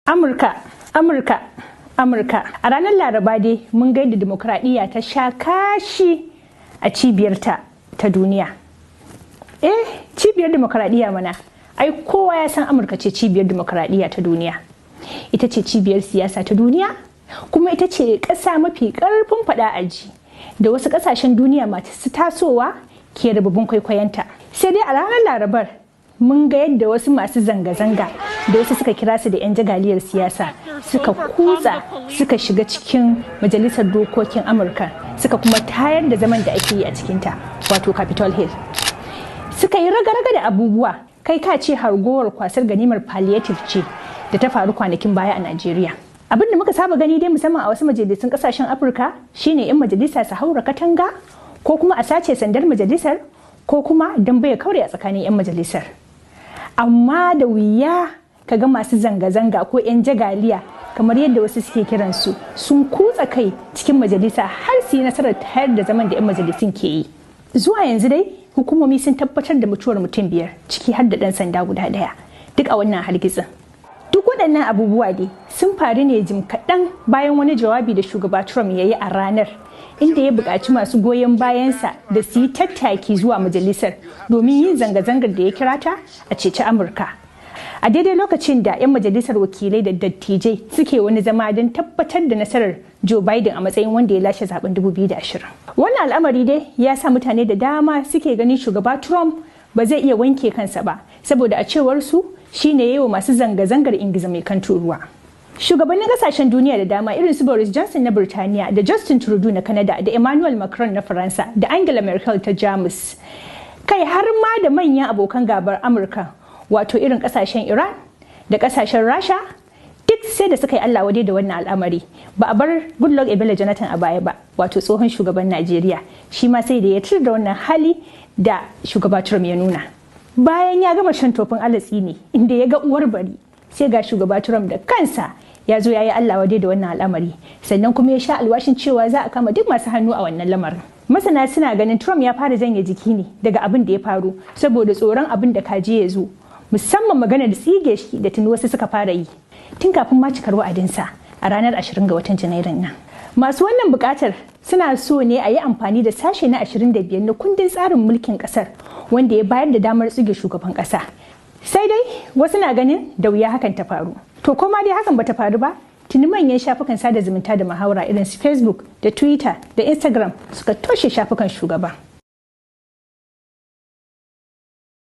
Amurka. A ranar Laraba dai mun ga yadda dimokuraɗiyya ta sha kashi a cibiyarta ta duniya. Cibiyar dimokuraɗiyya mana. Ai kowa ya san Amurka ce cibiyar dimokuraɗiyya ta duniya. Ita ce cibiyar siyasa ta duniya, kuma ita ce ƙasa mafi ƙarfin faɗa aji da wasu ƙasashen duniya masu tasowa ke rububin kwaikwayonta. Sai dai a ranar Larabar mun ga yadda wasu masu zanga-zanga da wasu suka kira su da 'yan jagaliyar siyasa suka kutsa suka shiga cikin majalisar dokokin Amurka, suka kuma tayar da zaman da ake yi a cikinta, wato Capitol Hill. Suka yi raga-raga da abubuwa, kai ka ce hargowar kwasar ganimar palliative ce da ta faru kwanakin baya a Najeriya. Abin da muka saba gani dai musamman a wasu majalisun kasashen Afirka shine 'yan majalisa su haura katanga, ko kuma a sace sandar majalisar, ko kuma dambe ya kaure a tsakanin 'yan majalisar. Amma da wuya kaga masu zanga-zanga ko 'yan jagaliya kamar yadda wasu suke kiransu sun kutsa kai cikin majalisa har su yi nasarar tayar da zaman da 'yan majalisun ke yi. Zuwa yanzu dai hukumomi sun tabbatar da mutuwar mutum 5 ciki har da ɗan sanda guda 1 duk a wannan hargitsin. Duk waɗannan abubuwa dai sun faru ne jim kaɗan bayan wani jawabi da shugaba Trump ya yi a ranar, inda ya buƙaci masu goyon bayansa da su yi tattaki zuwa majalisar domin yin zanga-zangar da ya kira ta a ceci Amurka. A daidai lokacin da 'yan majalisar wakilai da dattijai suke wani zama don tabbatar da nasarar Joe Biden a matsayin wanda ya lashe zaben 2020. Wannan al'amari dai ya sa mutane da dama suke ganin shugaba Trump ba zai iya wanke kansa ba, saboda a cewar su shine yayi wa masu zanga-zangar ingiza mai kan turuwa. Shugabannin kasashen duniya da dama irin su Boris Johnson na Birtaniya da Justin Trudeau na Canada da Emmanuel Macron na Faransa da Angela Merkel ta Jamus, kai har ma da manyan abokan gabar Amurka wato irin kasashen Iran da kasashen Rasha, duk sai da suka yi Allah wadai da wannan al'amari. Ba a bar Goodluck Ebele Jonathan a baya ba, wato tsohon shugaban Najeriya, shi ma sai da ya tir da wannan hali da shugaba Trump ya nuna. Bayan ya gama shan tofin alatsi ne inda ya ga uwar bari, sai ga shugaba Trump da kansa ya zo ya yi Allah wadai da wannan al'amari, sannan kuma ya sha alwashin cewa za a kama duk masu hannu a wannan lamarin. Masana suna ganin Trump ya fara janye jiki ne daga abin da ya faru saboda tsoron abin da kaje ya zo, musamman magana da tsige shi da tuni wasu suka fara yi tun kafin ma cikar wa'adinsa a ranar 20 ga watan Janairun nan. Masu wannan bukatar suna so ne a yi amfani da sashe na 25 na kundin tsarin mulkin kasar wanda ya bayar da damar tsige shugaban kasa. Sai dai wasu na ganin da wuya hakan ta faru. To koma dai hakan bata faru ba, tuni manyan shafukan sada zumunta da muhawara irin su Facebook da Twitter da Instagram suka toshe shafukan shugaba.